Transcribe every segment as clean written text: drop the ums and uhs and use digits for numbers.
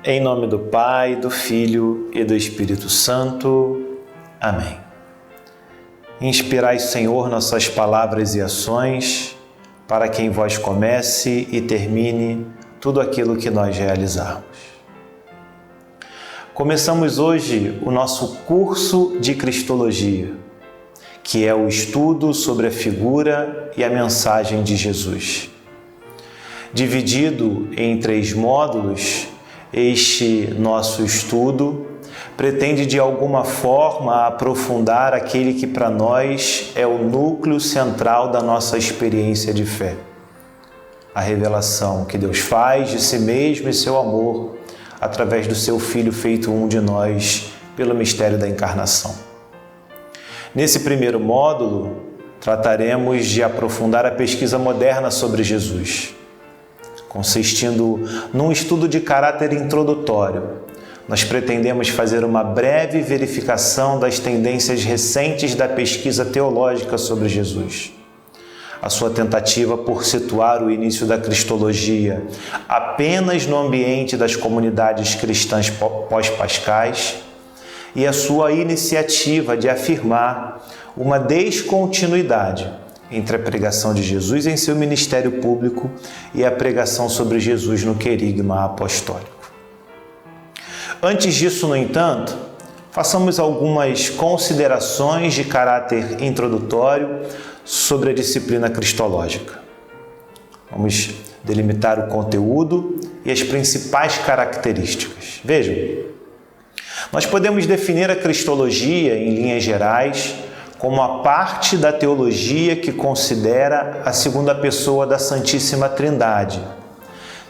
Em nome do Pai, do Filho e do Espírito Santo. Amém. Inspirai, Senhor, nossas palavras e ações, para que em vós comece e termine tudo aquilo que nós realizarmos. Começamos hoje o nosso curso de Cristologia, que é o estudo sobre a figura e a mensagem de Jesus. Dividido em 3 módulos, este nosso estudo pretende de alguma forma aprofundar aquele que para nós é o núcleo central da nossa experiência de fé. A revelação que Deus faz de si mesmo e seu amor através do seu Filho feito um de nós pelo mistério da encarnação. Nesse primeiro módulo, trataremos de aprofundar a pesquisa moderna sobre Jesus, consistindo num estudo de caráter introdutório. Nós pretendemos fazer uma breve verificação das tendências recentes da pesquisa teológica sobre Jesus. A sua tentativa por situar o início da Cristologia apenas no ambiente das comunidades cristãs pós-pascais e a sua iniciativa de afirmar uma descontinuidade entre a pregação de Jesus em seu ministério público e a pregação sobre Jesus no querigma apostólico. Antes disso, no entanto, façamos algumas considerações de caráter introdutório sobre a disciplina cristológica. Vamos delimitar o conteúdo e as principais características. Vejam, nós podemos definir a cristologia, em linhas gerais, como a parte da teologia que considera a segunda pessoa da Santíssima Trindade,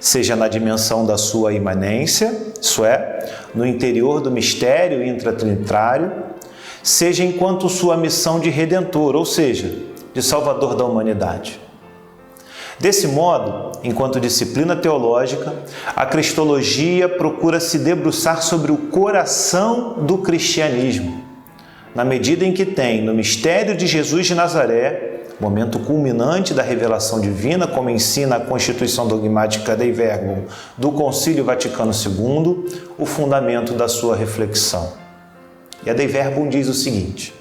seja na dimensão da sua imanência, isso é, no interior do mistério intratrinitário, seja enquanto sua missão de redentor, ou seja, de salvador da humanidade. Desse modo, enquanto disciplina teológica, a cristologia procura se debruçar sobre o coração do cristianismo, na medida em que tem, no mistério de Jesus de Nazaré, momento culminante da revelação divina, como ensina a Constituição Dogmática Dei Verbum do Concílio Vaticano II, o fundamento da sua reflexão. E a Dei Verbum diz o seguinte: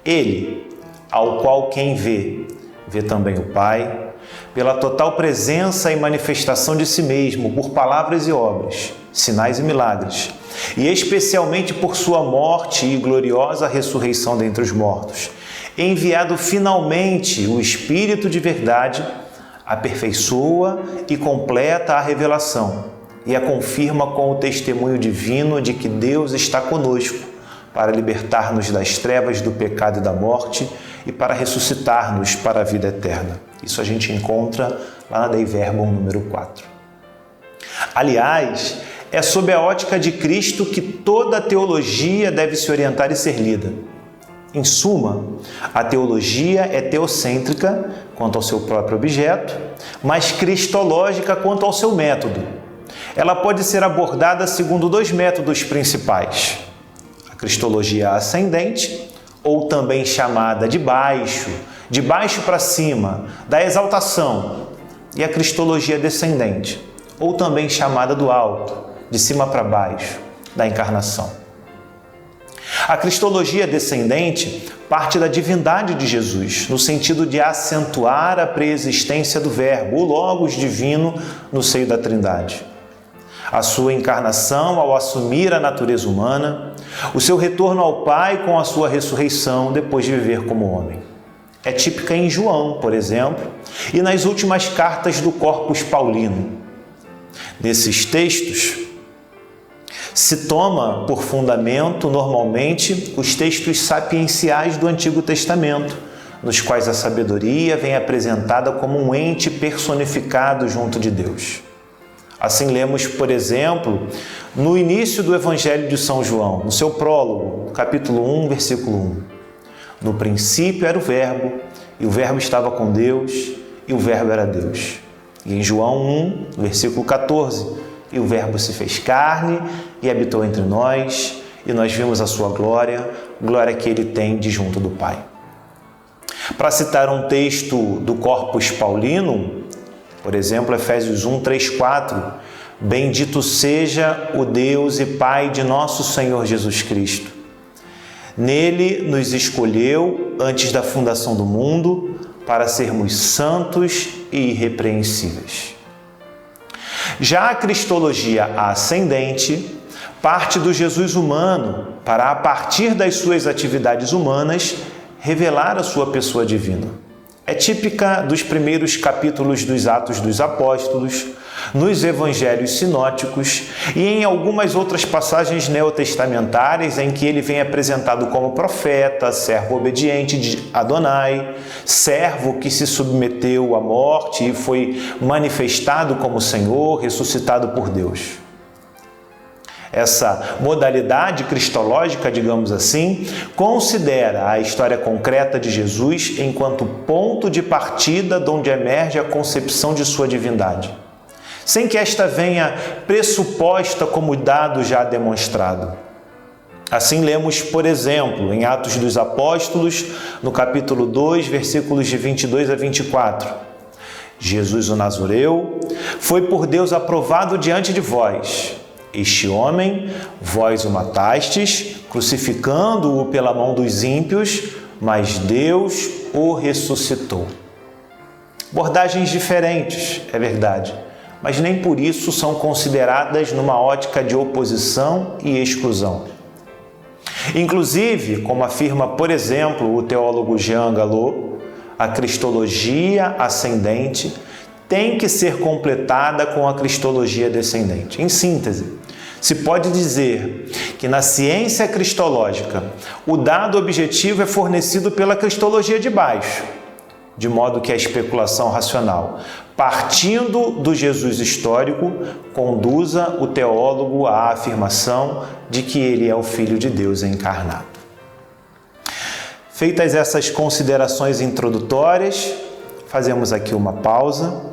Ele, ao qual quem vê, vê também o Pai, pela total presença e manifestação de si mesmo, por palavras e obras, sinais e milagres, e especialmente por sua morte e gloriosa ressurreição dentre os mortos, enviado finalmente o Espírito de verdade, aperfeiçoa e completa a revelação e a confirma com o testemunho divino de que Deus está conosco para libertar-nos das trevas do pecado e da morte e para ressuscitar-nos para a vida eterna. Isso a gente encontra lá na Dei Verbum número 4. Aliás, é sob a ótica de Cristo que toda a teologia deve se orientar e ser lida. Em suma, a teologia é teocêntrica quanto ao seu próprio objeto, mas cristológica quanto ao seu método. Ela pode ser abordada segundo 2 métodos principais: a cristologia ascendente, ou também chamada de baixo para cima, da exaltação, e a cristologia descendente, ou também chamada do alto, de cima para baixo, da encarnação. A cristologia descendente parte da divindade de Jesus, no sentido de acentuar a preexistência do Verbo, o Logos divino, no seio da Trindade. A sua encarnação ao assumir a natureza humana, o seu retorno ao Pai com a sua ressurreição depois de viver como homem. É típica em João, por exemplo, e nas últimas cartas do Corpus Paulino. Nesses textos, se toma por fundamento, normalmente, os textos sapienciais do Antigo Testamento, nos quais a sabedoria vem apresentada como um ente personificado junto de Deus. Assim lemos, por exemplo, no início do Evangelho de São João, no seu prólogo, capítulo 1, versículo 1. No princípio era o Verbo, e o Verbo estava com Deus, e o Verbo era Deus. E em João 1, versículo 14, e o Verbo se fez carne e habitou entre nós, e nós vimos a sua glória, glória que ele tem de junto do Pai. Para citar um texto do Corpus Paulino, por exemplo, Efésios 1, 3, 4, Bendito seja o Deus e Pai de nosso Senhor Jesus Cristo. Nele nos escolheu antes da fundação do mundo para sermos santos e irrepreensíveis. Já a cristologia ascendente parte do Jesus humano para, a partir das suas atividades humanas, revelar a sua pessoa divina. É típica dos primeiros capítulos dos Atos dos Apóstolos, nos Evangelhos sinóticos e em algumas outras passagens neotestamentárias em que ele vem apresentado como profeta, servo obediente de Adonai, servo que se submeteu à morte e foi manifestado como Senhor, ressuscitado por Deus. Essa modalidade cristológica, digamos assim, considera a história concreta de Jesus enquanto ponto de partida de onde emerge a concepção de sua divindade, sem que esta venha pressuposta como dado já demonstrado. Assim lemos, por exemplo, em Atos dos Apóstolos, no capítulo 2, versículos de 22 a 24. Jesus o Nazoreu foi por Deus aprovado diante de vós. Este homem, vós o matastes, crucificando-o pela mão dos ímpios, mas Deus o ressuscitou. Abordagens diferentes, é verdade, mas nem por isso são consideradas numa ótica de oposição e exclusão. Inclusive, como afirma, por exemplo, o teólogo Jean Galot, a cristologia ascendente tem que ser completada com a cristologia descendente. Em síntese, se pode dizer que na ciência cristológica o dado objetivo é fornecido pela cristologia de baixo, de modo que a especulação racional, partindo do Jesus histórico, conduza o teólogo à afirmação de que ele é o Filho de Deus encarnado. Feitas essas considerações introdutórias, fazemos aqui uma pausa.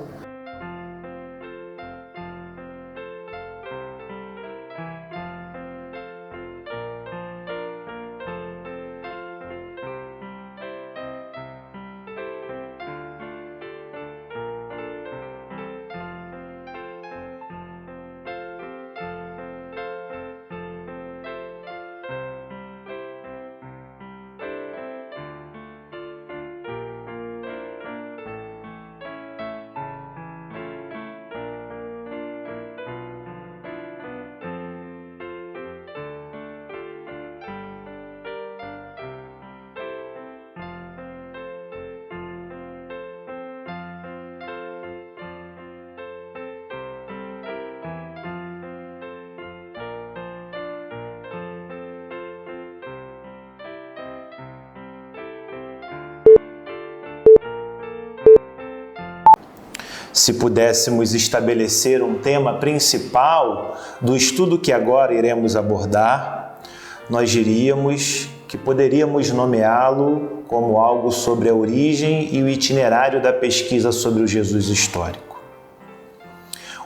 Se pudéssemos estabelecer um tema principal do estudo que agora iremos abordar, nós diríamos que poderíamos nomeá-lo como algo sobre a origem e o itinerário da pesquisa sobre o Jesus histórico.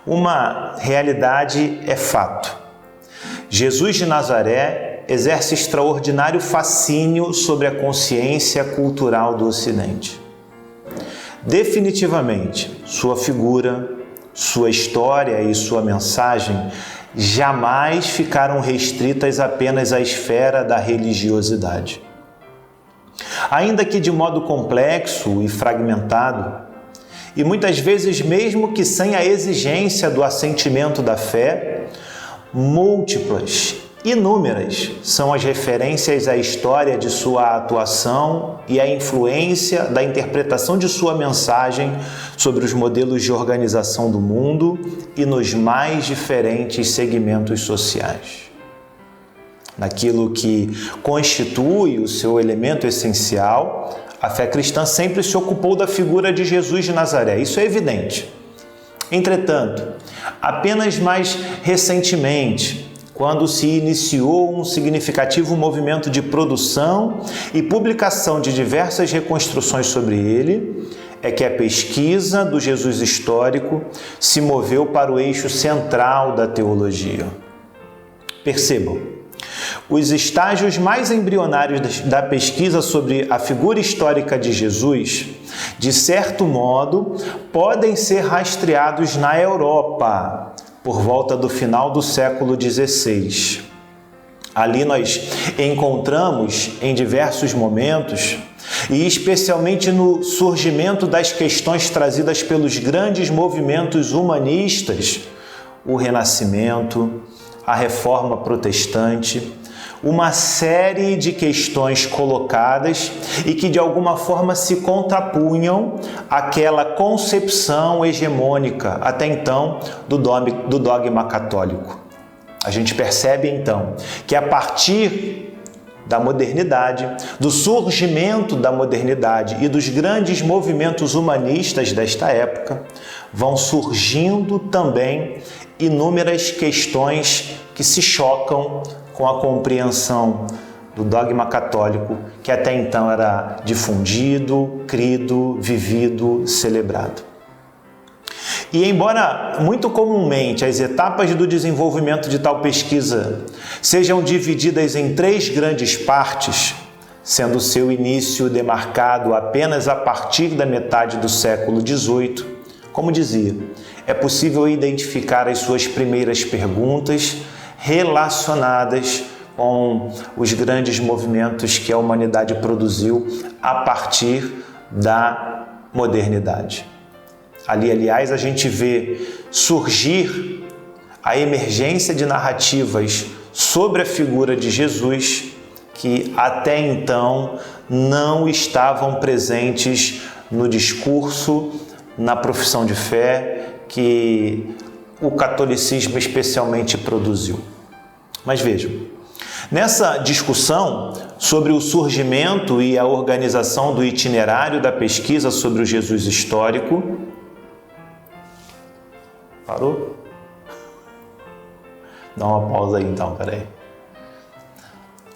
Uma realidade é fato. Jesus de Nazaré exerce extraordinário fascínio sobre a consciência cultural do Ocidente. Definitivamente, sua figura, sua história e sua mensagem jamais ficaram restritas apenas à esfera da religiosidade. Ainda que de modo complexo e fragmentado, e muitas vezes mesmo que sem a exigência do assentimento da fé, múltiplas, inúmeras são as referências à história de sua atuação e à influência da interpretação de sua mensagem sobre os modelos de organização do mundo e nos mais diferentes segmentos sociais. Naquilo que constitui o seu elemento essencial, a fé cristã sempre se ocupou da figura de Jesus de Nazaré, isso é evidente. Entretanto, apenas mais recentemente, quando se iniciou um significativo movimento de produção e publicação de diversas reconstruções sobre ele, é que a pesquisa do Jesus histórico se moveu para o eixo central da teologia. Percebam, os estágios mais embrionários da pesquisa sobre a figura histórica de Jesus, de certo modo, podem ser rastreados na Europa, por volta do final do século XVI. Ali nós encontramos em diversos momentos, e especialmente no surgimento das questões trazidas pelos grandes movimentos humanistas, o Renascimento, a Reforma Protestante, uma série de questões colocadas e que de alguma forma se contrapunham àquela concepção hegemônica até então do dogma católico. A gente percebe então que a partir da modernidade, do surgimento da modernidade e dos grandes movimentos humanistas desta época, vão surgindo também inúmeras questões que se chocam com a compreensão do dogma católico que até então era difundido, crido, vivido, celebrado. E embora muito comumente as etapas do desenvolvimento de tal pesquisa sejam divididas em 3 grandes partes, sendo seu início demarcado apenas a partir da metade do século XVIII, como dizia, é possível identificar as suas primeiras perguntas relacionadas com os grandes movimentos que a humanidade produziu a partir da modernidade. Ali, aliás, a gente vê surgir a emergência de narrativas sobre a figura de Jesus que até então não estavam presentes no discurso, na profissão de fé que o catolicismo especialmente produziu. Mas vejam, nessa discussão sobre o surgimento e a organização do itinerário da pesquisa sobre o Jesus histórico, parou? Dá uma pausa aí então, peraí.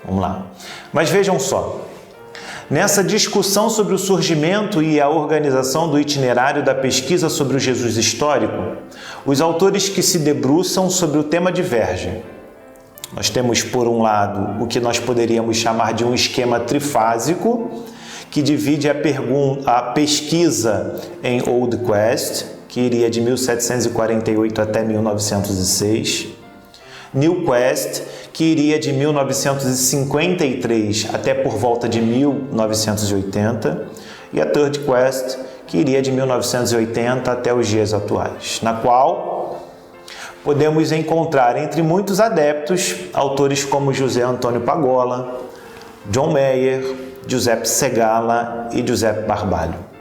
Vamos lá. Mas vejam só, nessa discussão sobre o surgimento e a organização do itinerário da pesquisa sobre o Jesus histórico, os autores que se debruçam sobre o tema divergem. Nós temos, por um lado, o que nós poderíamos chamar de um esquema trifásico, que divide a pesquisa em Old Quest, que iria de 1748 até 1906, New Quest, que iria de 1953 até por volta de 1980, e a Third Quest, que iria de 1980 até os dias atuais, na qual podemos encontrar entre muitos adeptos autores como José Antônio Pagola, John Mayer, Giuseppe Segala e Giuseppe Barbalho.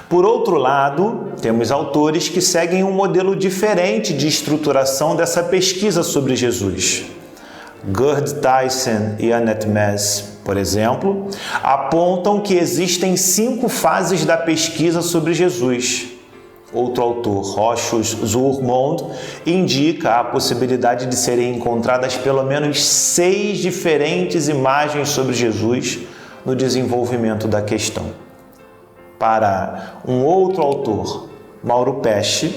Por outro lado, temos autores que seguem um modelo diferente de estruturação dessa pesquisa sobre Jesus. Gerd Theissen e Annette Mess, por exemplo, apontam que existem 5 fases da pesquisa sobre Jesus. Outro autor, Rochus Zourmond, indica a possibilidade de serem encontradas pelo menos 6 diferentes imagens sobre Jesus no desenvolvimento da questão. Para um outro autor, Mauro Pesce,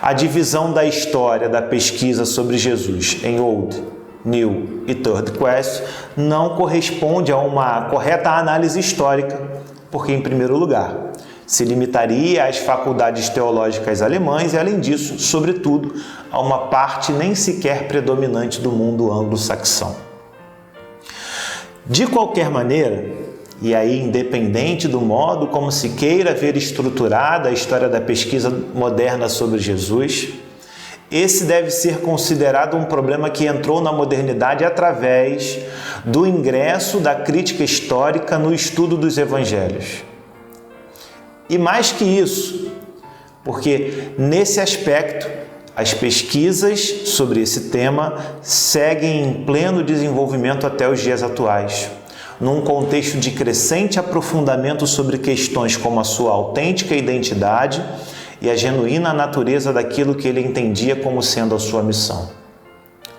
a divisão da história da pesquisa sobre Jesus em Old, New e Third Quest não corresponde a uma correta análise histórica, porque, em primeiro lugar, se limitaria às faculdades teológicas alemãs e, além disso, sobretudo, a uma parte nem sequer predominante do mundo anglo-saxão. De qualquer maneira, e aí independente do modo como se queira ver estruturada a história da pesquisa moderna sobre Jesus, esse deve ser considerado um problema que entrou na modernidade através do ingresso da crítica histórica no estudo dos evangelhos. E mais que isso, porque nesse aspecto as pesquisas sobre esse tema seguem em pleno desenvolvimento até os dias atuais, num contexto de crescente aprofundamento sobre questões como a sua autêntica identidade e a genuína natureza daquilo que ele entendia como sendo a sua missão.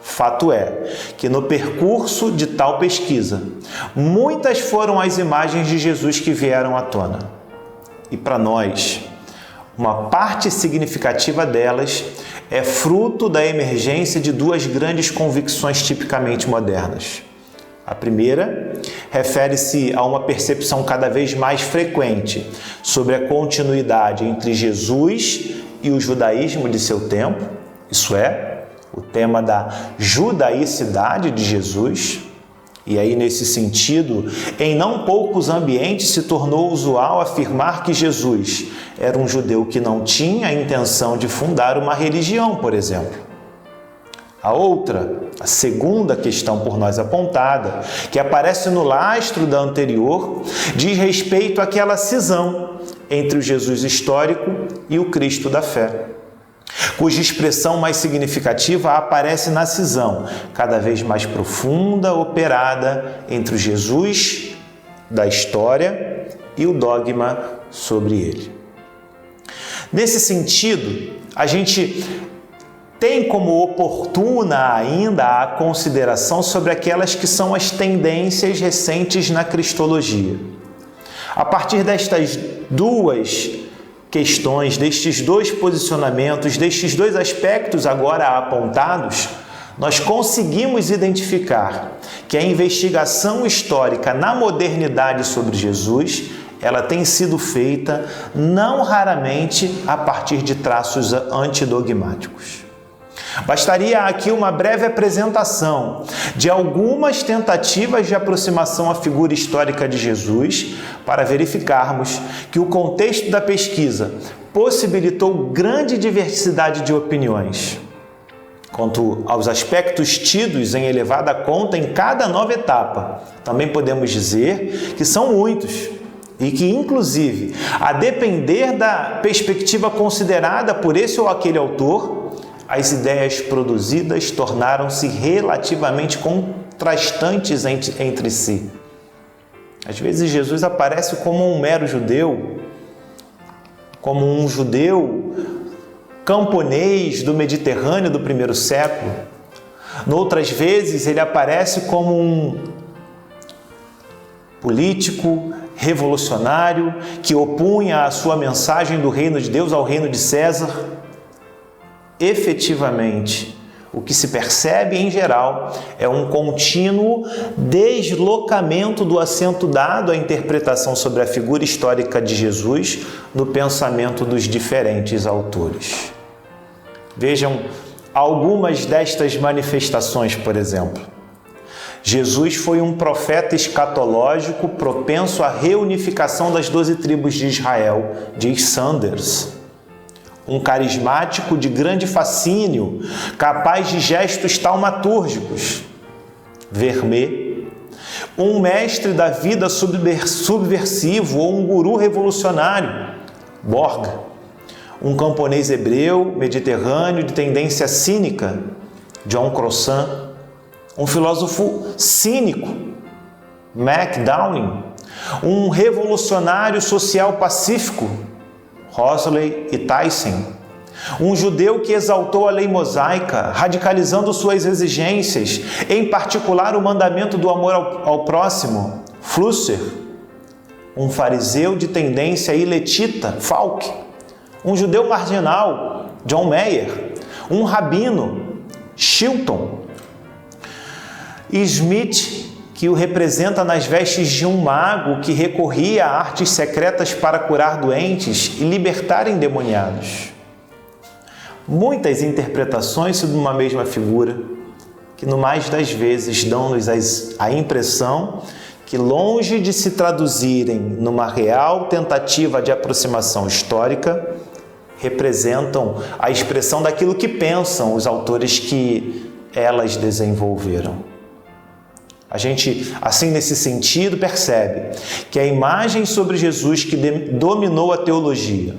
Fato é que no percurso de tal pesquisa, muitas foram as imagens de Jesus que vieram à tona. E para nós, uma parte significativa delas é fruto da emergência de 2 grandes convicções tipicamente modernas. A primeira refere-se a uma percepção cada vez mais frequente sobre a continuidade entre Jesus e o judaísmo de seu tempo, isso é, o tema da judaicidade de Jesus. E aí, nesse sentido, em não poucos ambientes se tornou usual afirmar que Jesus era um judeu que não tinha a intenção de fundar uma religião, por exemplo. A segunda questão por nós apontada, que aparece no lastro da anterior, diz respeito àquela cisão entre o Jesus histórico e o Cristo da fé, cuja expressão mais significativa aparece na cisão, cada vez mais profunda, operada entre o Jesus da história e o dogma sobre ele. Nesse sentido, a gente tem como oportuna ainda a consideração sobre aquelas que são as tendências recentes na cristologia. A partir destas duas questões, destes dois posicionamentos, destes dois aspectos agora apontados, nós conseguimos identificar que a investigação histórica na modernidade sobre Jesus, ela tem sido feita não raramente a partir de traços antidogmáticos. Bastaria aqui uma breve apresentação de algumas tentativas de aproximação à figura histórica de Jesus para verificarmos que o contexto da pesquisa possibilitou grande diversidade de opiniões quanto aos aspectos tidos em elevada conta em cada nova etapa. Também podemos dizer que são muitos e que, inclusive, a depender da perspectiva considerada por esse ou aquele autor, as ideias produzidas tornaram-se relativamente contrastantes entre si. Às vezes Jesus aparece como um mero judeu, como um judeu camponês do Mediterrâneo do primeiro século. Noutras vezes ele aparece como um político revolucionário que opunha a sua mensagem do reino de Deus ao reino de César. Efetivamente, o que se percebe em geral é um contínuo deslocamento do acento dado à interpretação sobre a figura histórica de Jesus no pensamento dos diferentes autores. Vejam algumas destas manifestações, por exemplo. Jesus foi um profeta escatológico propenso à reunificação das 12 tribos de Israel, diz Sanders. Um carismático de grande fascínio, capaz de gestos taumatúrgicos, Vermet. Um mestre da vida subversivo ou um guru revolucionário, Borg. Um camponês hebreu, mediterrâneo, de tendência cínica, John Crossan. Um filósofo cínico, Mac Downing. Um revolucionário social pacífico, Hoseley e Tyson. Um judeu que exaltou a lei mosaica, radicalizando suas exigências, em particular o mandamento do amor ao próximo, Flusser. Um fariseu de tendência iletita, Falk. Um judeu marginal, John Mayer. Um rabino, Chilton. Smith, que o representa nas vestes de um mago que recorria a artes secretas para curar doentes e libertar endemoniados. Muitas interpretações sobre uma mesma figura, que no mais das vezes dão-nos a impressão que, longe de se traduzirem numa real tentativa de aproximação histórica, representam a expressão daquilo que pensam os autores que elas desenvolveram. A gente, assim, nesse sentido, percebe que a imagem sobre Jesus que dominou a teologia,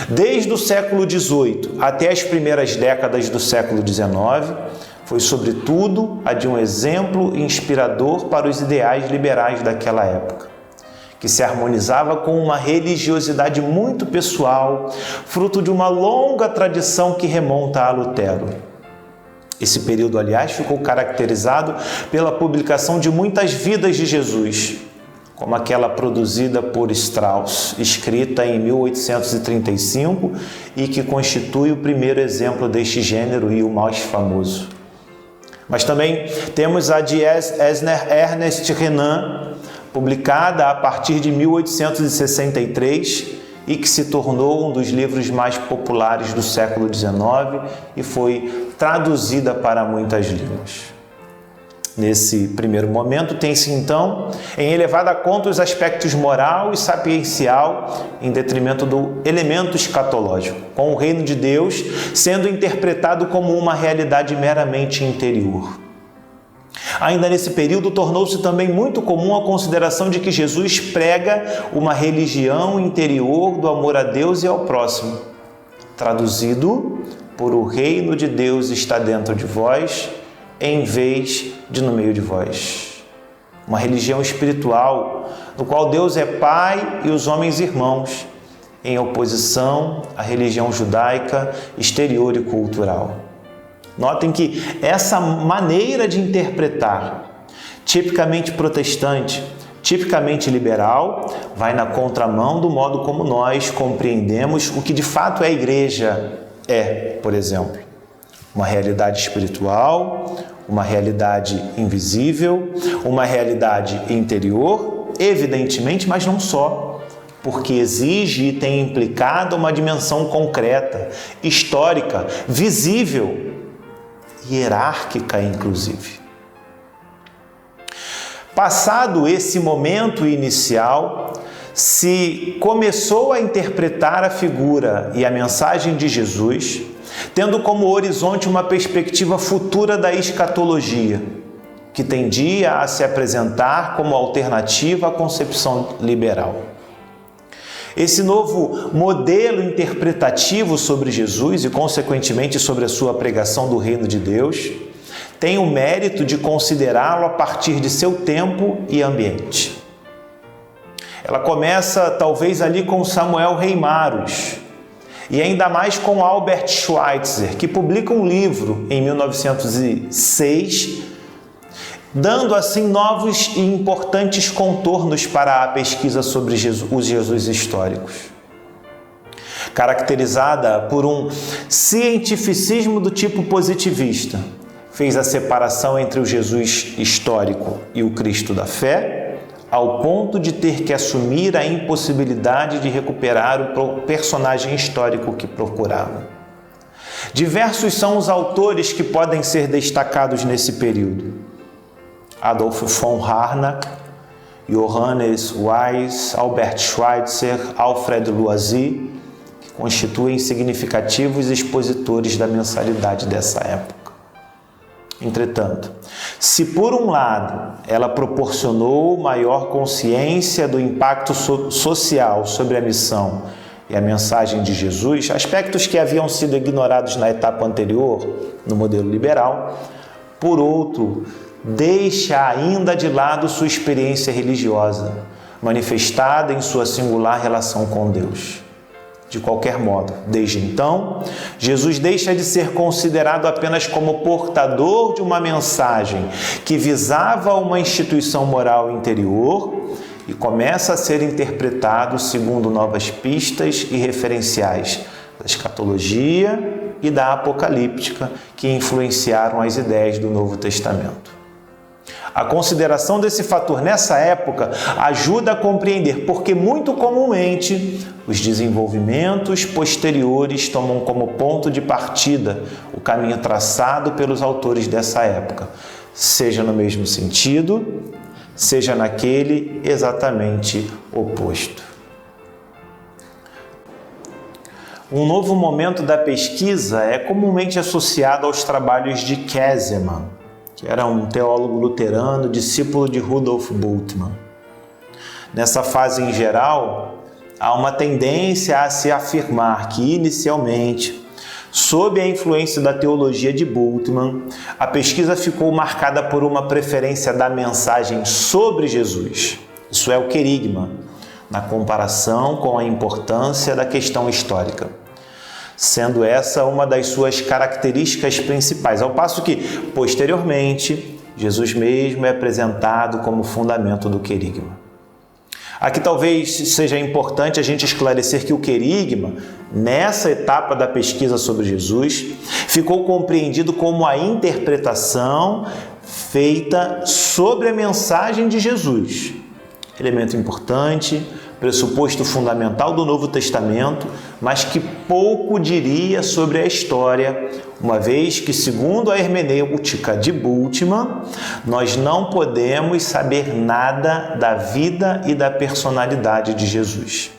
desde o século XVIII até as primeiras décadas do século XIX, foi, sobretudo, a de um exemplo inspirador para os ideais liberais daquela época, que se harmonizava com uma religiosidade muito pessoal, fruto de uma longa tradição que remonta a Lutero. Esse período, aliás, ficou caracterizado pela publicação de muitas vidas de Jesus, como aquela produzida por Strauss, escrita em 1835 e que constitui o primeiro exemplo deste gênero e o mais famoso. Mas também temos a de Ernest Renan, publicada a partir de 1863, e que se tornou um dos livros mais populares do século XIX e foi traduzida para muitas línguas. Nesse primeiro momento, tem-se então em elevada conta os aspectos moral e sapiencial em detrimento do elemento escatológico, com o reino de Deus sendo interpretado como uma realidade meramente interior. Ainda nesse período, tornou-se também muito comum a consideração de que Jesus prega uma religião interior do amor a Deus e ao próximo. Traduzido por o reino de Deus está dentro de vós, em vez de no meio de vós. Uma religião espiritual, no qual Deus é Pai e os homens irmãos, em oposição à religião judaica exterior e cultural. Notem que essa maneira de interpretar, tipicamente protestante, tipicamente liberal, vai na contramão do modo como nós compreendemos o que de fato é a igreja por exemplo, uma realidade espiritual, uma realidade invisível, uma realidade interior, evidentemente, mas não só, porque exige e tem implicado uma dimensão concreta, histórica, visível, hierárquica, inclusive. Passado esse momento inicial, se começou a interpretar a figura e a mensagem de Jesus, tendo como horizonte uma perspectiva futura da escatologia, que tendia a se apresentar como alternativa à concepção liberal. Esse novo modelo interpretativo sobre Jesus e, consequentemente, sobre a sua pregação do reino de Deus, tem o mérito de considerá-lo a partir de seu tempo e ambiente. Ela começa, talvez, ali com Samuel Reimarus, e ainda mais com Albert Schweitzer, que publica um livro em 1906, dando assim novos e importantes contornos para a pesquisa sobre os Jesus históricos. Caracterizada por um cientificismo do tipo positivista, fez a separação entre o Jesus histórico e o Cristo da fé, ao ponto de ter que assumir a impossibilidade de recuperar o personagem histórico que procurava. Diversos são os autores que podem ser destacados nesse período. Adolf von Harnack, Johannes Wyss, Albert Schweitzer, Alfred Loisy, que constituem significativos expositores da mensalidade dessa época. Entretanto, se por um lado ela proporcionou maior consciência do impacto social sobre a missão e a mensagem de Jesus, aspectos que haviam sido ignorados na etapa anterior, no modelo liberal, por outro, deixa ainda de lado sua experiência religiosa, manifestada em sua singular relação com Deus. De qualquer modo, desde então, Jesus deixa de ser considerado apenas como portador de uma mensagem que visava uma instituição moral interior e começa a ser interpretado segundo novas pistas e referenciais da escatologia e da apocalíptica que influenciaram as ideias do Novo Testamento. A consideração desse fator nessa época ajuda a compreender porque, muito comumente, os desenvolvimentos posteriores tomam como ponto de partida o caminho traçado pelos autores dessa época, seja no mesmo sentido, seja naquele exatamente oposto. Um novo momento da pesquisa é comumente associado aos trabalhos de Käsemann, que era um teólogo luterano, discípulo de Rudolf Bultmann. Nessa fase, em geral, há uma tendência a se afirmar que, inicialmente, sob a influência da teologia de Bultmann, a pesquisa ficou marcada por uma preferência da mensagem sobre Jesus. Isso é o querigma, na comparação com a importância da questão histórica, sendo essa uma das suas características principais, ao passo que, posteriormente, Jesus mesmo é apresentado como fundamento do querigma. Aqui talvez seja importante a gente esclarecer que o querigma, nessa etapa da pesquisa sobre Jesus, ficou compreendido como a interpretação feita sobre a mensagem de Jesus, elemento importante pressuposto fundamental do Novo Testamento, mas que pouco diria sobre a história, uma vez que, segundo a hermenêutica de Bultmann, nós não podemos saber nada da vida e da personalidade de Jesus.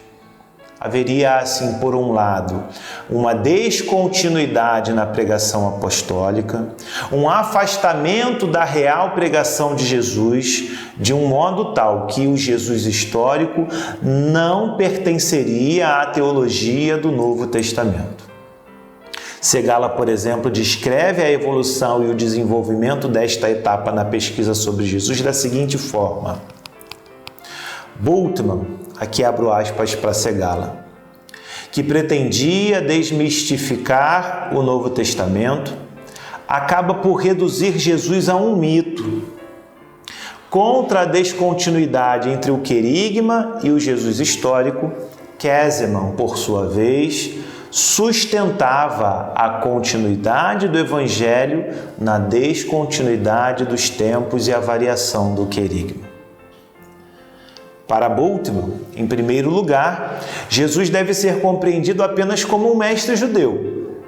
Haveria, assim, por um lado, uma descontinuidade na pregação apostólica, um afastamento da real pregação de Jesus, de um modo tal que o Jesus histórico não pertenceria à teologia do Novo Testamento. Segala, por exemplo, descreve a evolução e o desenvolvimento desta etapa na pesquisa sobre Jesus da seguinte forma. Bultmann, aqui abro aspas para Segala, que pretendia desmistificar o Novo Testamento, acaba por reduzir Jesus a um mito, contra a descontinuidade entre o querigma e o Jesus histórico. Käsemann, por sua vez, sustentava a continuidade do Evangelho na descontinuidade dos tempos e a variação do querigma. Para Bultmann, em primeiro lugar, Jesus deve ser compreendido apenas como um mestre judeu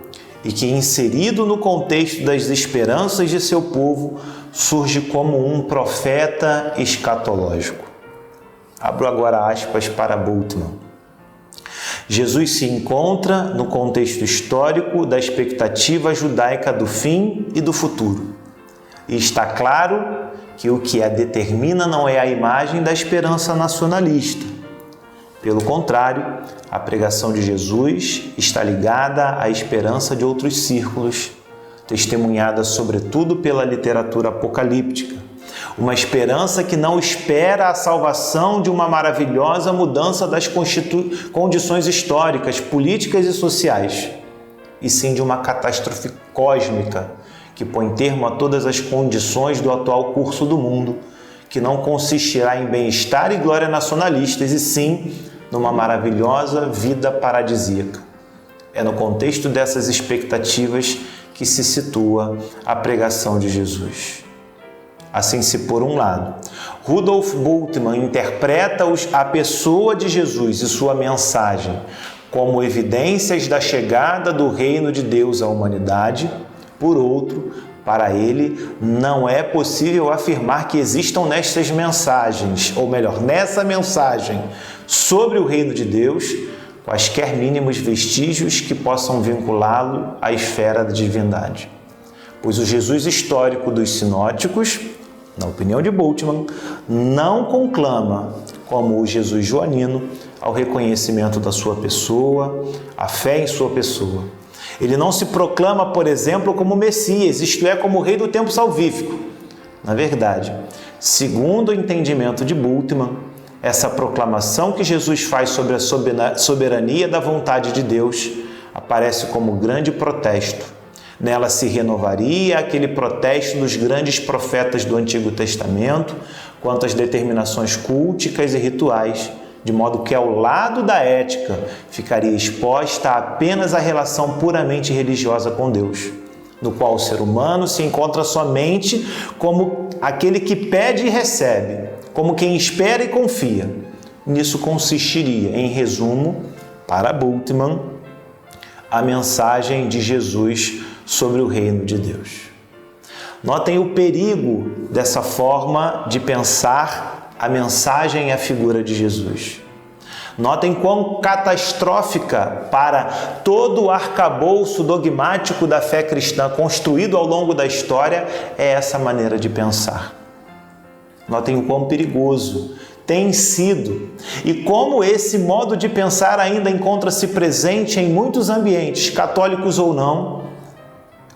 e que, inserido no contexto das esperanças de seu povo, surge como um profeta escatológico. Abro agora aspas para Bultmann. Jesus se encontra no contexto histórico da expectativa judaica do fim e do futuro. E está claro que o que a determina não é a imagem da esperança nacionalista. Pelo contrário, a pregação de Jesus está ligada à esperança de outros círculos, testemunhada sobretudo pela literatura apocalíptica. Uma esperança que não espera a salvação de uma maravilhosa mudança das condições históricas, políticas e sociais, e sim de uma catástrofe cósmica que põe termo a todas as condições do atual curso do mundo, que não consistirá em bem-estar e glória nacionalistas, e sim numa maravilhosa vida paradisíaca. É no contexto dessas expectativas que se situa a pregação de Jesus. Assim, se por um lado, Rudolf Bultmann interpreta a pessoa de Jesus e sua mensagem como evidências da chegada do reino de Deus à humanidade, por outro, para ele, não é possível afirmar que existam nestas mensagens, ou melhor, nessa mensagem sobre o reino de Deus, quaisquer mínimos vestígios que possam vinculá-lo à esfera da divindade. Pois o Jesus histórico dos sinóticos, na opinião de Bultmann, não conclama, como o Jesus joanino, ao reconhecimento da sua pessoa, à fé em sua pessoa. Ele não se proclama, por exemplo, como Messias, isto é, como Rei do tempo salvífico. Na verdade, segundo o entendimento de Bultmann, essa proclamação que Jesus faz sobre a soberania da vontade de Deus aparece como grande protesto. Nela se renovaria aquele protesto dos grandes profetas do Antigo Testamento quanto às determinações culticas e rituais, de modo que ao lado da ética ficaria exposta apenas a relação puramente religiosa com Deus, no qual o ser humano se encontra somente como aquele que pede e recebe, como quem espera e confia. Nisso consistiria, em resumo, para Bultmann, a mensagem de Jesus sobre o reino de Deus. Notem o perigo dessa forma de pensar a mensagem e a figura de Jesus. Notem quão catastrófica para todo o arcabouço dogmático da fé cristã construído ao longo da história é essa maneira de pensar. Notem o quão perigoso tem sido e como esse modo de pensar ainda encontra-se presente em muitos ambientes, católicos ou não,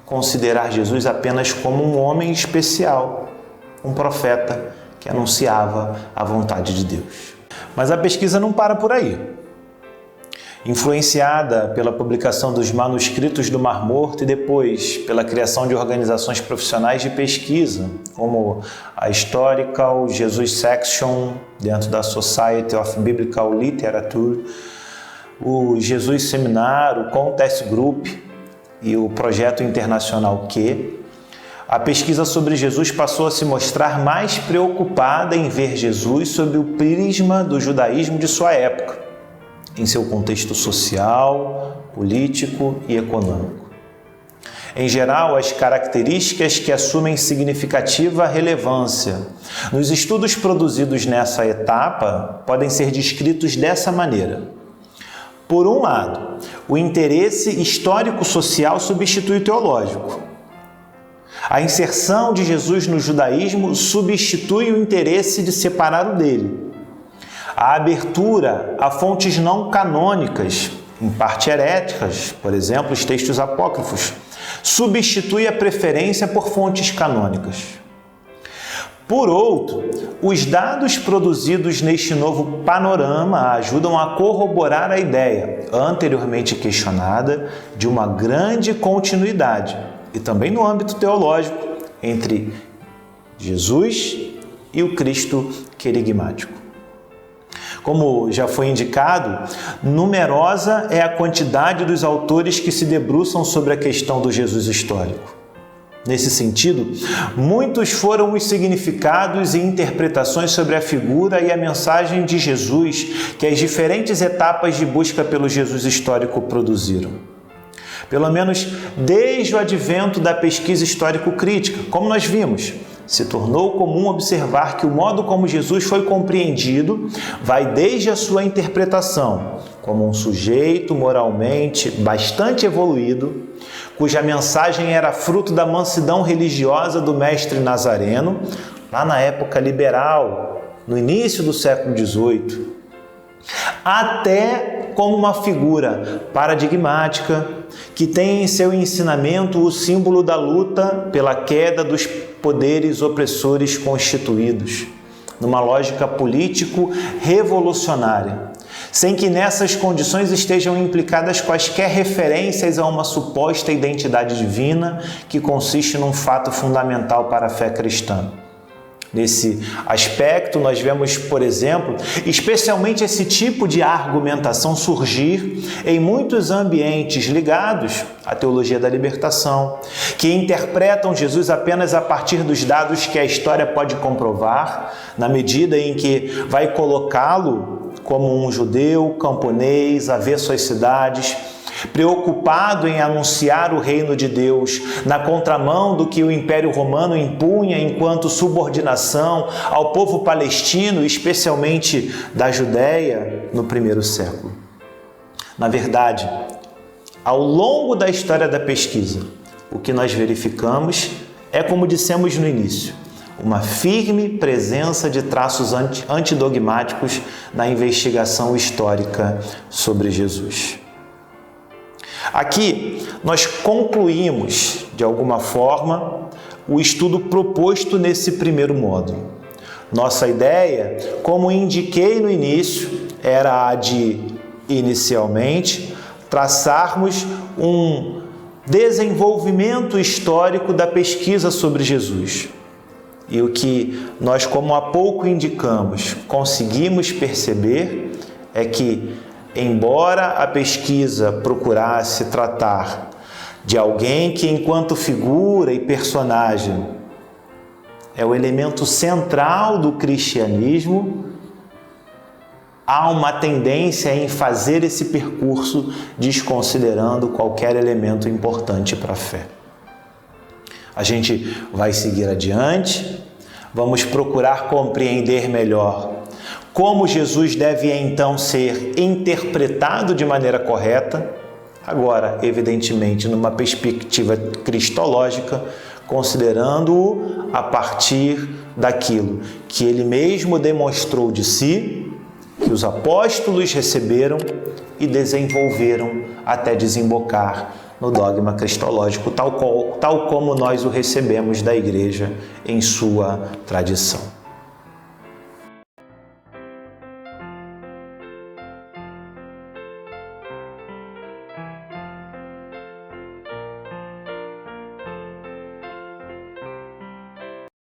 considerar Jesus apenas como um homem especial, um profeta que anunciava a vontade de Deus. Mas a pesquisa não para por aí. Influenciada pela publicação dos manuscritos do Mar Morto e depois pela criação de organizações profissionais de pesquisa, como a Historical Jesus Section, dentro da Society of Biblical Literature, o Jesus Seminar, o Contest Group e o projeto internacional Q, a pesquisa sobre Jesus passou a se mostrar mais preocupada em ver Jesus sob o prisma do judaísmo de sua época, em seu contexto social, político e econômico. Em geral, as características que assumem significativa relevância nos estudos produzidos nessa etapa podem ser descritos dessa maneira. Por um lado, o interesse histórico-social substitui o teológico. A inserção de Jesus no judaísmo substitui o interesse de separar o dele. A abertura a fontes não canônicas, em parte heréticas, por exemplo, os textos apócrifos, substitui a preferência por fontes canônicas. Por outro, os dados produzidos neste novo panorama ajudam a corroborar a ideia, anteriormente questionada, de uma grande continuidade, e também no âmbito teológico, entre Jesus e o Cristo querigmático. Como já foi indicado, numerosa é a quantidade dos autores que se debruçam sobre a questão do Jesus histórico. Nesse sentido, muitos foram os significados e interpretações sobre a figura e a mensagem de Jesus que as diferentes etapas de busca pelo Jesus histórico produziram. Pelo menos desde o advento da pesquisa histórico-crítica, como nós vimos, se tornou comum observar que o modo como Jesus foi compreendido vai desde a sua interpretação, como um sujeito moralmente bastante evoluído, cuja mensagem era fruto da mansidão religiosa do mestre Nazareno, lá na época liberal, no início do século XVIII, até como uma figura paradigmática que tem em seu ensinamento o símbolo da luta pela queda dos poderes opressores constituídos, numa lógica político-revolucionária, sem que nessas condições estejam implicadas quaisquer referências a uma suposta identidade divina que consiste num fato fundamental para a fé cristã. Nesse aspecto, nós vemos, por exemplo, especialmente esse tipo de argumentação surgir em muitos ambientes ligados à teologia da libertação, que interpretam Jesus apenas a partir dos dados que a história pode comprovar, na medida em que vai colocá-lo como um judeu, camponês, avesso às cidades, preocupado em anunciar o reino de Deus na contramão do que o Império Romano impunha enquanto subordinação ao povo palestino, especialmente da Judéia, no primeiro século. Na verdade, ao longo da história da pesquisa, o que nós verificamos é, como dissemos no início, uma firme presença de traços antidogmáticos na investigação histórica sobre Jesus. Aqui, nós concluímos, de alguma forma, o estudo proposto nesse primeiro módulo. Nossa ideia, como indiquei no início, era a de, inicialmente, traçarmos um desenvolvimento histórico da pesquisa sobre Jesus. E o que nós, como há pouco indicamos, conseguimos perceber é que, embora a pesquisa procurasse tratar de alguém que, enquanto figura e personagem, é o elemento central do cristianismo, há uma tendência em fazer esse percurso desconsiderando qualquer elemento importante para a fé. A gente vai seguir adiante, vamos procurar compreender melhor como Jesus deve então ser interpretado de maneira correta, agora, evidentemente, numa perspectiva cristológica, considerando-o a partir daquilo que ele mesmo demonstrou de si, que os apóstolos receberam e desenvolveram até desembocar no dogma cristológico, tal como nós o recebemos da Igreja em sua tradição.